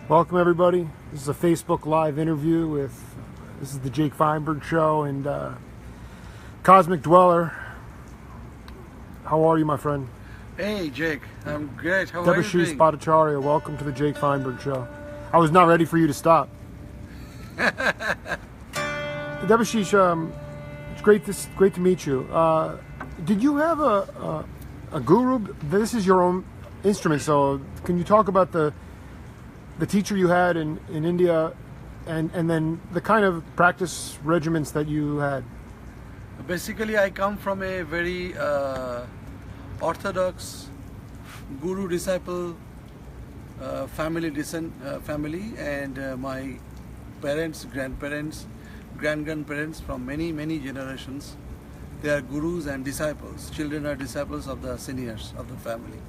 Welcome everybody. This is a Facebook Live interview with, this is the Jake Feinberg Show and Cosmic Dweller. How are you, my friend? Hey Jake, I'm great. How are you Debashish doing? Bhattacharya, welcome to the Jake Feinberg Show. I was not ready for you to stop. Debashish, it's great to meet you. Did you have a guru? This is your own instrument, so can you talk about the teacher you had in India and then the kind of practice regimens that you had? Basically, I come from a very orthodox guru-disciple family, and my parents, grandparents, grandparents from many generations, they are gurus and disciples. Children are disciples of the seniors of the family.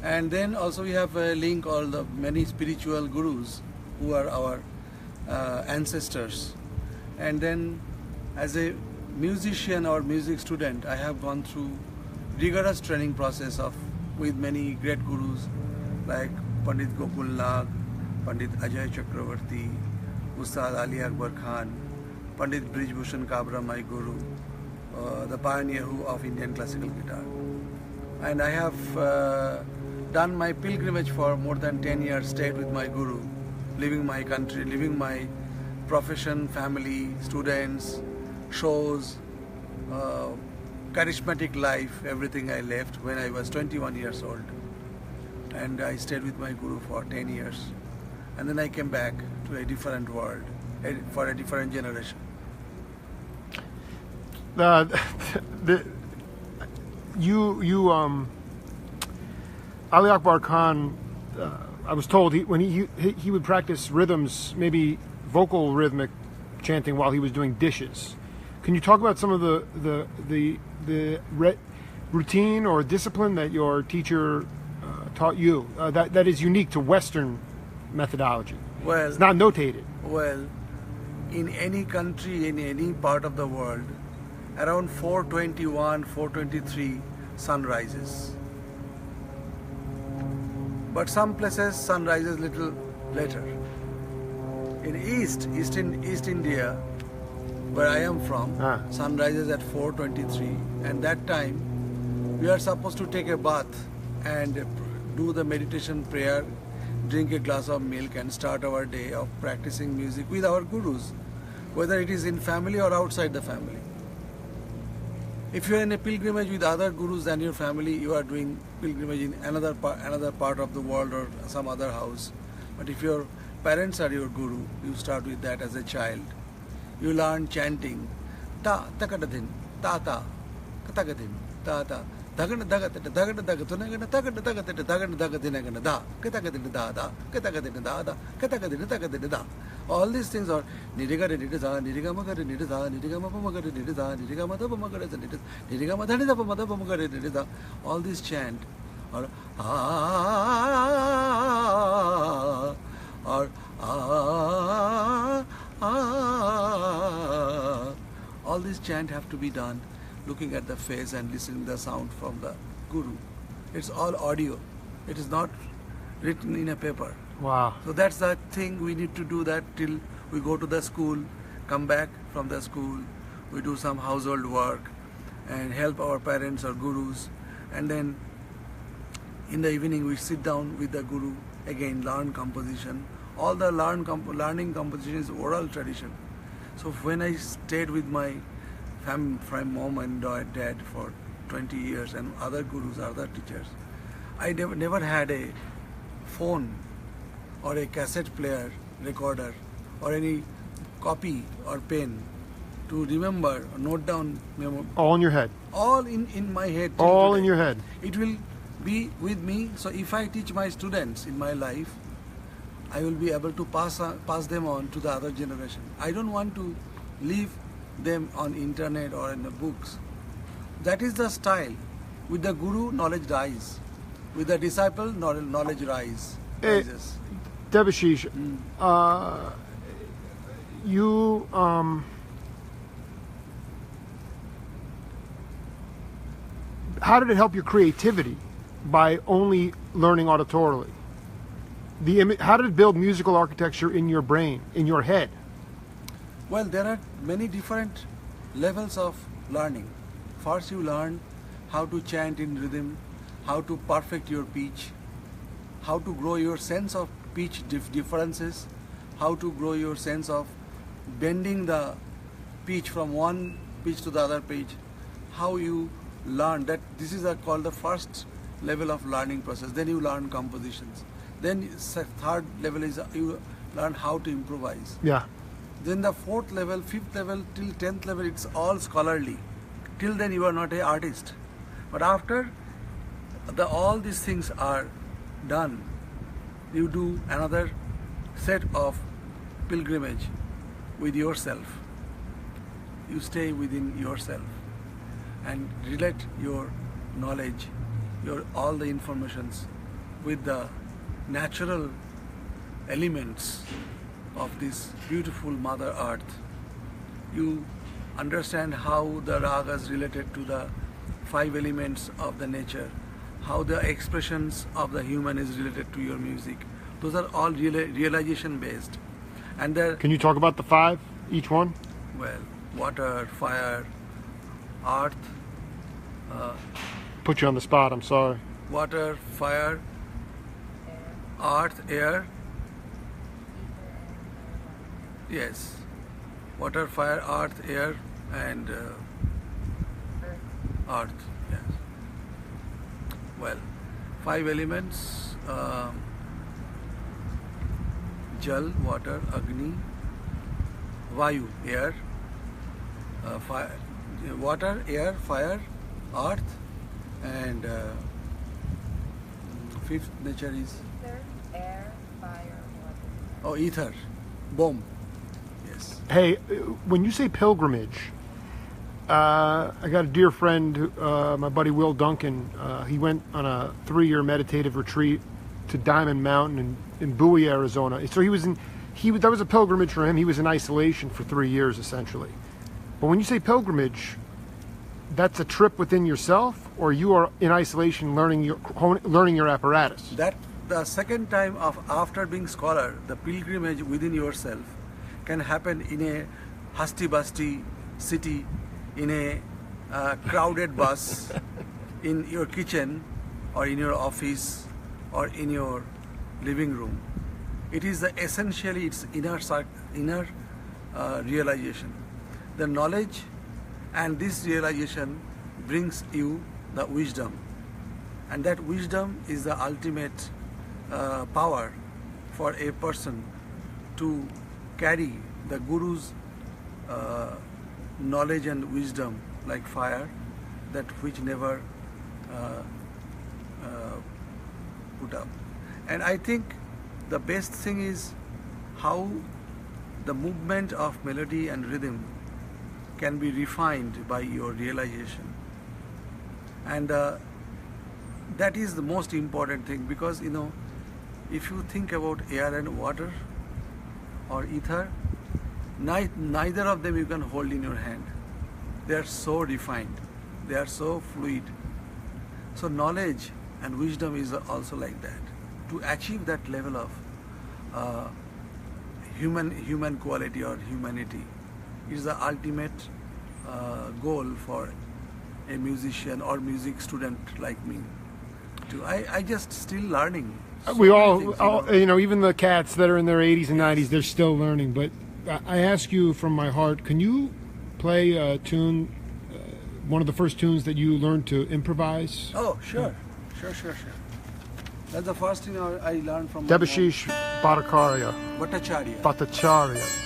And then also we have a link all the many spiritual gurus who are our ancestors. And then as a musician or music student, I have gone through rigorous training process with many great gurus like Pandit Gokul Nag, Pandit Ajay Chakravarti, Ustad Ali Akbar Khan, Pandit Brij Bhushan Kabra, my guru, the pioneer of Indian classical guitar. And I have done my pilgrimage for more than 10 years, stayed with my guru, leaving my country, leaving my profession, family, students, shows, charismatic life, everything I left when I was 21 years old. And I stayed with my guru for 10 years. And then I came back to a different world, for a different generation. Ali Akbar Khan, I was told when he would practice rhythms, maybe vocal rhythmic chanting while he was doing dishes. Can you talk about some of the routine or discipline that your teacher taught you that is unique to Western methodology? Well, it's not notated. Well, in any country, in any part of the world, around 4:21, 4:23, sun rises. But some places sun rises little later. In East India, where I am from, sun rises at 4:23, and that time we are supposed to take a bath and do the meditation prayer, drink a glass of milk, and start our day of practicing music with our gurus, whether it is in family or outside the family. If you are in a pilgrimage with other gurus than your family, you are doing pilgrimage in another part of the world or some other house. But if your parents are your guru, you start with that as a child. You learn chanting ta takadadin ta ta katakadin ta ta dagana dagatata dagana dagatunagana tagana dagatata dagana dagatinagana da katakadin da da katakadin da da katakadin takadin da. All these things are nirigara nidisa, nirigamagara nidisa, nirigamapamagara nidisa, nirigamadapamagara nidisa, nirigamadhanidapamagara nidisa. All these chant or all these chant have to be done looking at the face and listening to the sound from the guru. It's all audio. It is not written in a paper. Wow. So that's the thing, we need to do that till we go to the school, come back from the school, we do some household work and help our parents or gurus, and then in the evening we sit down with the guru, again learn composition. All the learning composition is oral tradition. So when I stayed with my mom and dad for 20 years and other gurus, other teachers, I never had a phone or a cassette player, recorder, or any copy or pen to remember, or note down. All in your head. All in my head. All in your head. It will be with me. So if I teach my students in my life, I will be able to pass them on to the other generation. I don't want to leave them on internet or in the books. That is the style. With the guru, knowledge dies. With the disciple, knowledge rises. Debashish, you how did it help your creativity by only learning auditorily? how did it build musical architecture in your brain, in your head? Well, there are many different levels of learning. First, you learn how to chant in rhythm, how to perfect your pitch, how to grow your sense of pitch differences, how to grow your sense of bending the pitch from one pitch to the other pitch, how you learn that. This is called the first level of learning process. Then you learn compositions. Then third level is you learn how to improvise. Yeah. Then the fourth level, fifth level till 10th level, it's all scholarly. Till then you are not an artist. But after all these things are done, you do another set of pilgrimage with yourself. You stay within yourself and relate your knowledge, all the informations with the natural elements of this beautiful Mother Earth. You understand how the ragas related to the 5 elements of the nature, how the expressions of the human is related to your music. Those are all realization based. And can you talk about the 5, each one? Well, water, fire, earth. Put you on the spot, I'm sorry. Water, fire, earth, air. Yes. Water, fire, earth, air, and earth. Yes. Well, 5 elements. Jal, water, Agni, Vayu, air, fire, water, air, fire, earth, and fifth nature is ether, air, fire, water. Oh, ether, bomb. Yes. Hey, when you say pilgrimage, I got a dear friend, my buddy Will Duncan. He went on a 3-year meditative retreat to Diamond Mountain in Bowie, Arizona. So that was a pilgrimage for him. He was in isolation for 3 years, essentially. But when you say pilgrimage, that's a trip within yourself, or you are in isolation learning your apparatus? That the second time after being scholar, the pilgrimage within yourself can happen in a husty-busty city, in a crowded bus, in your kitchen, or in your office, or in your living room. It is essentially its inner realization. The knowledge and this realization brings you the wisdom, and that wisdom is the ultimate power for a person to carry the Guru's knowledge and wisdom like fire, that which never put up. And I think the best thing is how the movement of melody and rhythm can be refined by your realization. And that is the most important thing, because if you think about air and water or ether, neither of them you can hold in your hand. They are so refined, they are so fluid. So knowledge and wisdom is also like that. To achieve that level of human quality or humanity is the ultimate goal for a musician or music student like me. I just still learning. We all, even the cats that are in their 80s and 90s, they're still learning. But I ask you from my heart, can you play a tune, one of the first tunes that you learned to improvise? Oh, sure. Sure. That's the first thing I learned from Debashish Bhattacharya. Bhattacharya.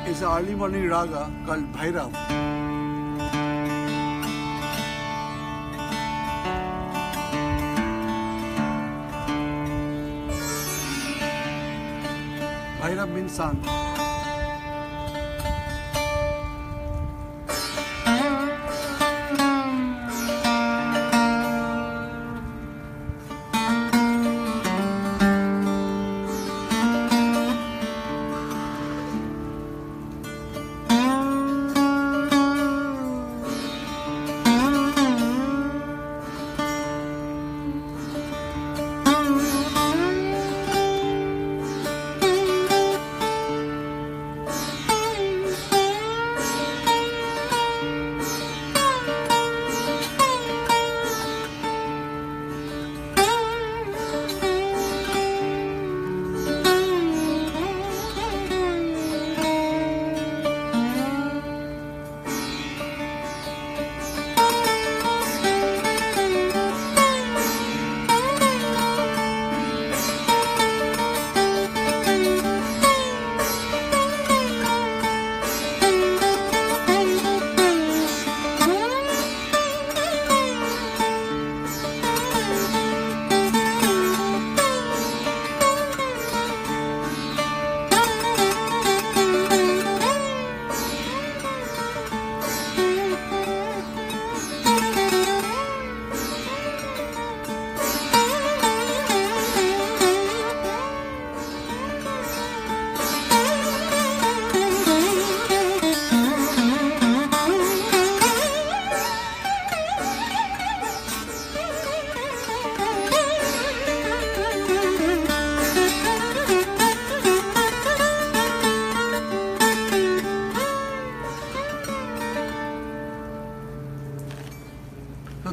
It's an early morning raga called Bhairav. Bhairav means sun.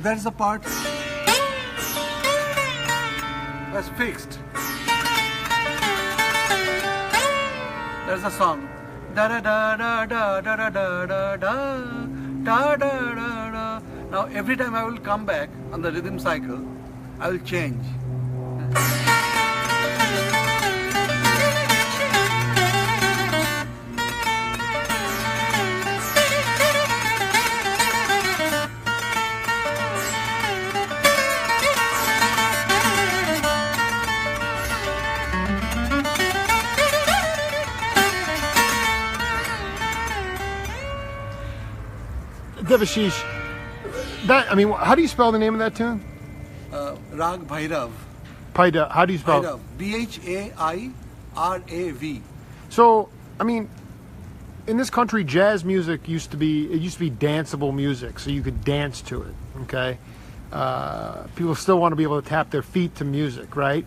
that's the part that's fixed. There's a song. Da da da da da da da da da da da da da. Now every time I will come back on the rhythm cycle, I will change. Debashish, how do you spell the name of that tune? Rag Bhairav. Paida. How do you spell? Bhairav. Bhairav. So, in this country, jazz music used to be danceable music, so you could dance to it. Okay, people still want to be able to tap their feet to music, right?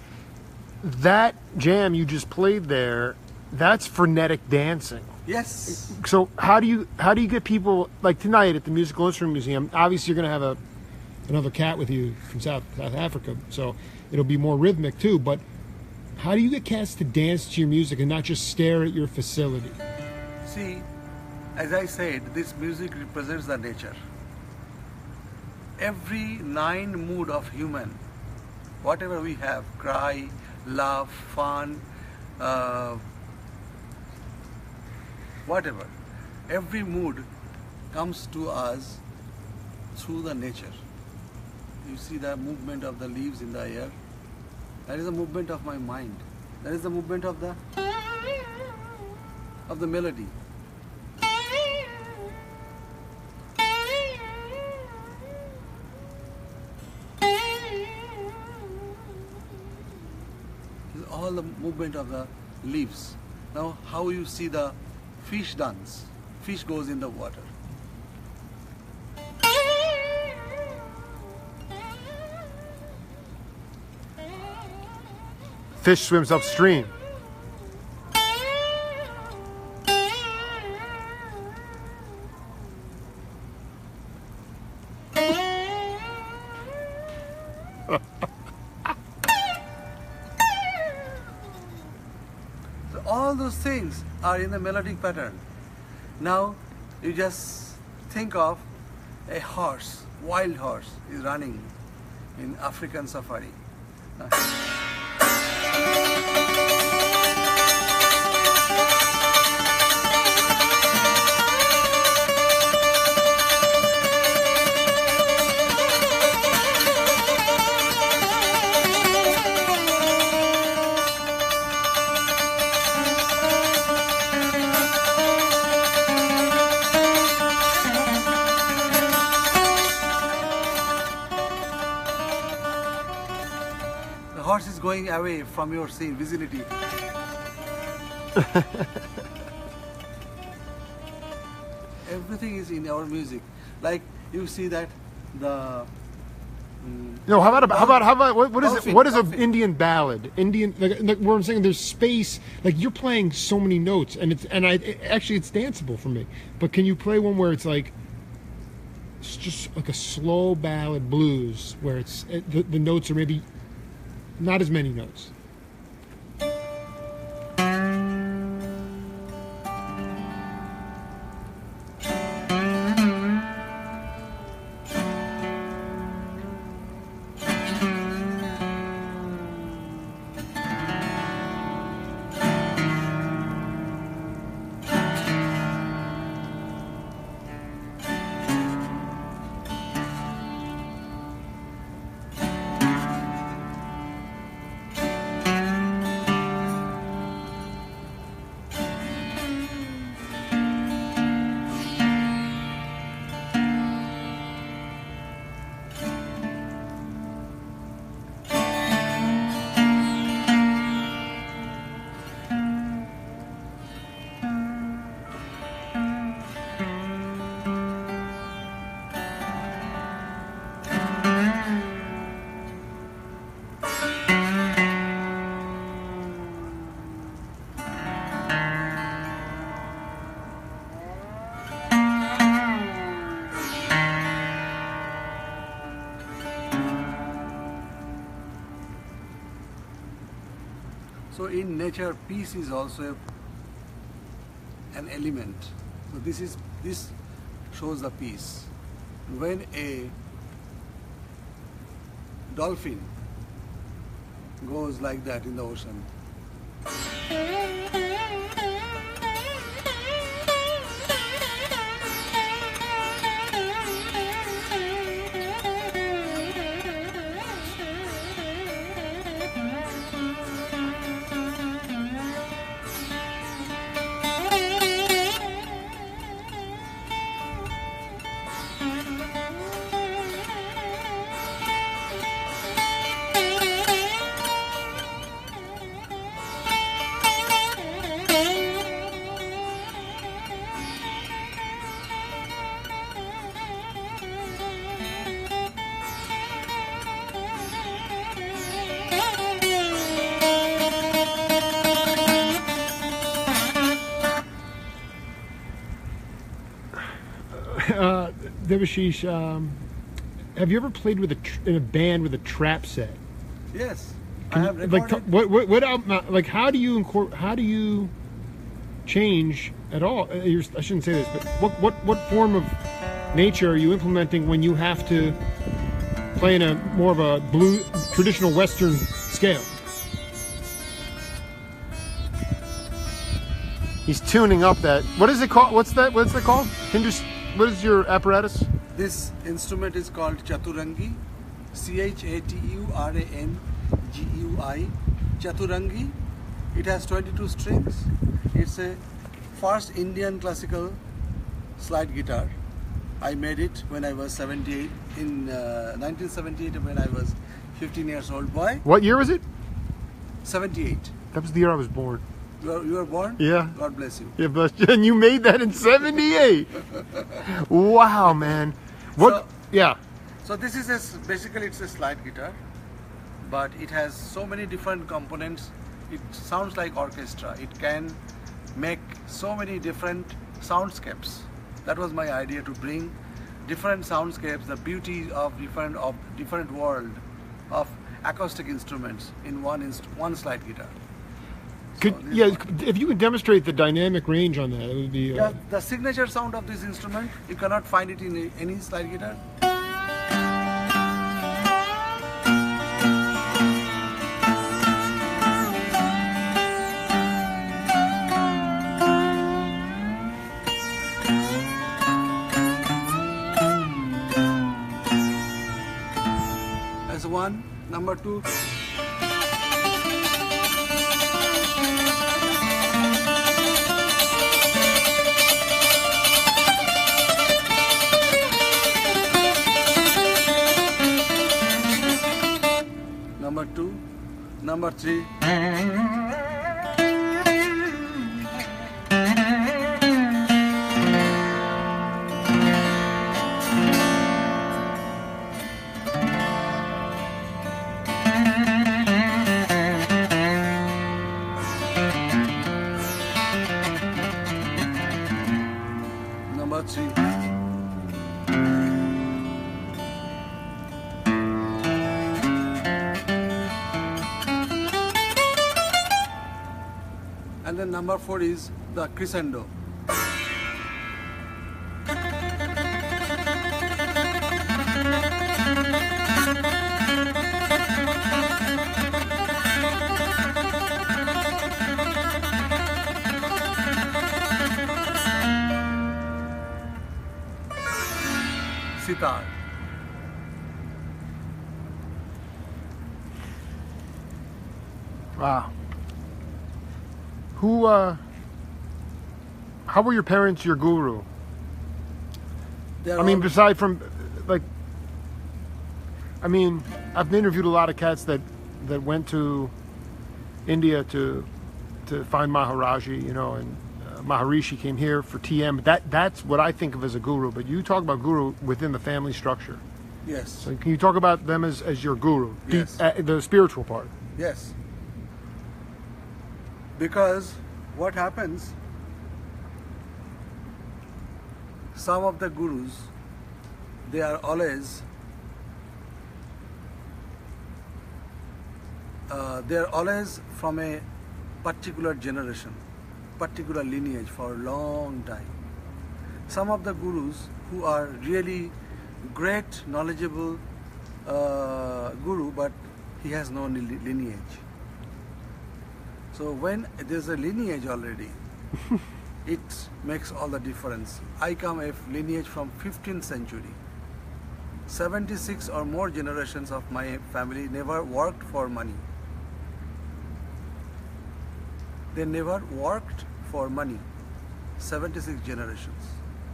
That jam you just played there, that's frenetic dancing. Yes. So how do you get people, like tonight at the Musical Instrument Museum? Obviously, you're going to have another cat with you from South Africa, so it'll be more rhythmic too. But how do you get cats to dance to your music and not just stare at your facility? See, as I said, this music represents the nature. Every 9 mood of human, whatever we have, cry, laugh, fun, whatever, every mood comes to us through the nature. You see the movement of the leaves in the air. That is the movement of my mind. That is the movement of the melody. This is all the movement of the leaves. Now, how you see the fish dance? Fish goes in the water. Fish swims upstream. So all those things are in the melodic pattern. Now you just think of a horse, wild horse is running in African safari. Now, the horse is going away from your scene, visibility. Everything is in our music. Like you see that the No, how about what is Dolphin, it? What is an dolphin. Indian ballad? Indian, like where I'm saying there's space. Like you're playing so many notes, and it's danceable for me. But can you play one where it's like it's just like a slow ballad blues, where the notes are maybe not as many notes? So in nature, peace is also an element. So this shows the peace. When a dolphin goes like that in the ocean, Debashish, have you ever played with in a band with a trap set? yes, I have recorded. Like how do you change at all? I shouldn't say this, but what form of nature are you implementing when you have to play in a more of a traditional Western scale? He's tuning up that. What is it called? What's that called? What is your apparatus? This instrument is called Chaturangi, Chaturangi. Chaturangi. It has 22 strings. It's a first Indian classical slide guitar. I made it when I was 78, in 1978, when I was 15 years old boy. What year was it? 78. That was the year I was born. You were born? Yeah. God bless you. Yeah, but and you made that in 78. Wow, man. So this is basically it's a slide guitar, but it has so many different components. It sounds like orchestra. It can make so many different soundscapes. That was my idea, to bring different soundscapes, the beauty of different world of acoustic instruments in one slide guitar. If you could demonstrate the dynamic range on that, it would be. The signature sound of this instrument, you cannot find it in any slide guitar. That's one. Number two. Number two, number three. Number three. And then number four is the crescendo. Sitar. Wow. How were your parents your guru? Beside from, I've interviewed a lot of cats that went to India to find Maharaji, and Maharishi came here for TM. That's what I think of as a guru. But you talk about guru within the family structure. Yes. So can you talk about them as your guru? Yes. The spiritual part. Yes. Because what happens, some of the gurus, they are always from a particular generation, particular lineage for a long time. Some of the gurus who are really great, knowledgeable guru, but he has no lineage. So when there's a lineage already, it makes all the difference. I come a lineage from 15th century. 76 or more generations of my family never worked for money. They never worked for money. 76 generations.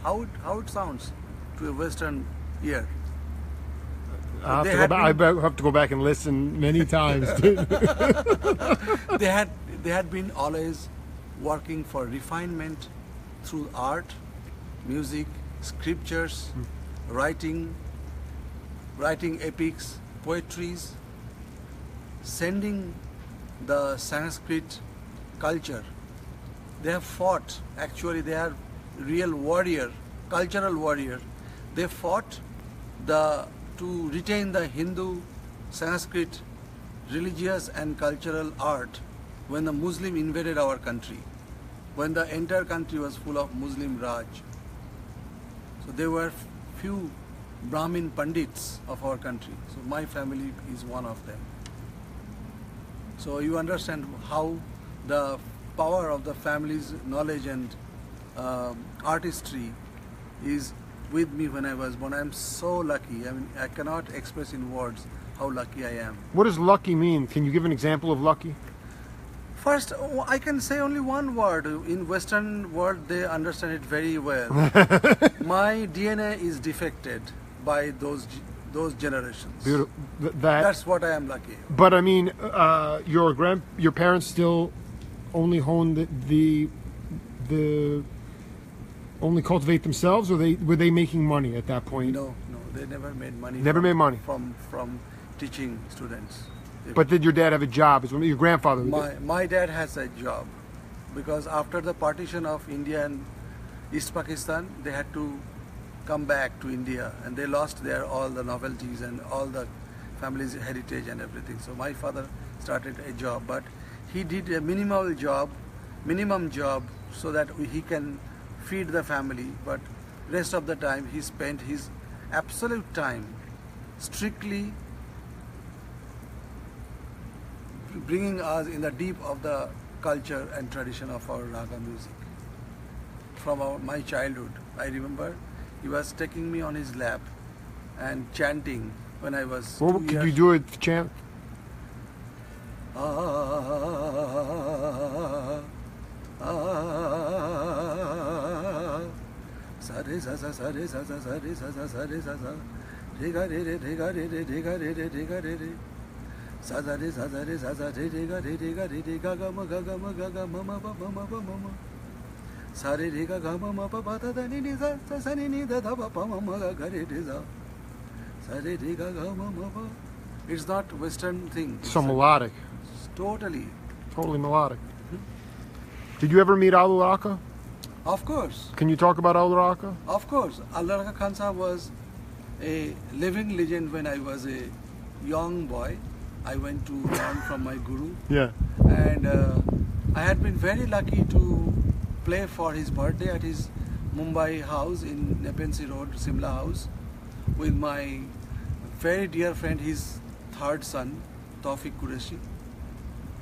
How it sounds to a Western ear? I have to go back and listen many times. They had been always working for refinement through art, music, scriptures, writing epics, poetries, sending the Sanskrit culture. They have fought. Actually, they are real warrior, cultural warrior. They fought to retain the Hindu, Sanskrit, religious and cultural art when the Muslim invaded our country, when the entire country was full of Muslim Raj. So there were few Brahmin Pandits of our country. So my family is one of them. So you understand how the power of the family's knowledge and artistry is with me when I was born. I am so lucky. I mean, I cannot express in words how lucky I am. What does lucky mean? Can you give an example of lucky? First, I can say only one word. In Western world, they understand it very well. My DNA is defected by those generations. Beautiful. That's what I am lucky. But I mean, your parents still only hone the only cultivate themselves, or were they making money at that point? No, they never made money. Never made money from teaching students. But did your dad have a job? Your grandfather? My dad has a job, because after the partition of India and East Pakistan, they had to come back to India, and they lost there all the novelties and all the family's heritage and everything. So my father started a job, but he did a minimum job so that he can feed the family, but rest of the time he spent his absolute time strictly bringing us in the deep of the culture and tradition of our raga music. From my childhood, I remember he was taking me on his lap and chanting when I was 2 years. Could you do a chant? Sare sa sa sare sa sa sare sa sa sare sa sa re ga re re re ga re re re ga re re re ga re re sa sa re sa sa re sa sa re re ga re re ga re re ga ga ma ma ba ma ma sa re re ga ma ma pa ba da da ni ni sa sa ni ni da da ba pa ma ma ga re re sa sa re re ga ma ma ba. It's not Western thing. So melodic. Totally melodic. Did you ever meet Alu Raka? Of course. Can you talk about Alu Raka? Of course. Allah Raka Khan Sahab was a living legend when I was a young boy. I went to learn from my guru. Yeah. And I had been very lucky to play for his birthday at his Mumbai house in Nepean Road, Simla house, with my very dear friend, his third son, Tawfiq Qureshi.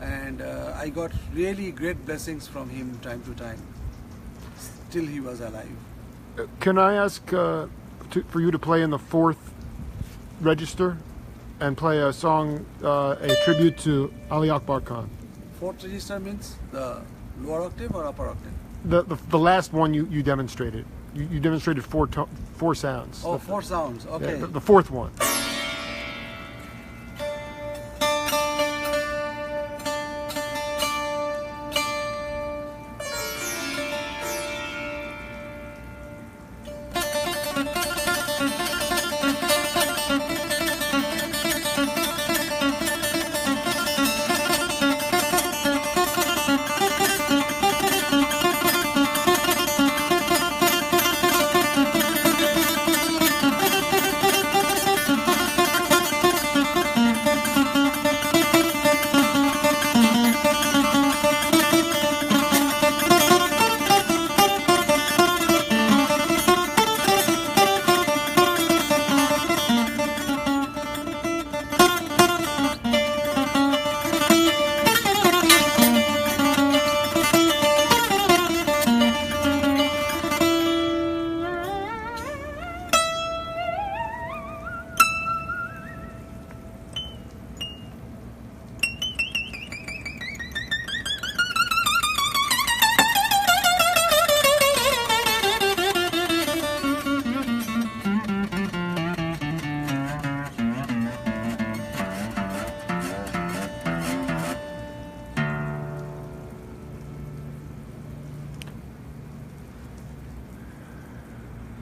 And I got really great blessings from him time to time, till he was alive. Can I ask for you to play in the fourth register and play a song, a tribute to Ali Akbar Khan? Fourth register means the lower octave or upper octave? The last one you demonstrated. You demonstrated four sounds. Oh, four sounds. Okay. Yeah, the fourth one.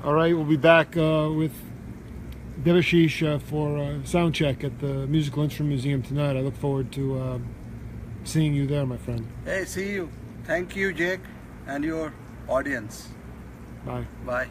All right, we'll be back with Debashish for sound check at the Musical Instrument Museum tonight. I look forward to seeing you there, my friend. Hey, see you. Thank you, Jake, and your audience. Bye. Bye.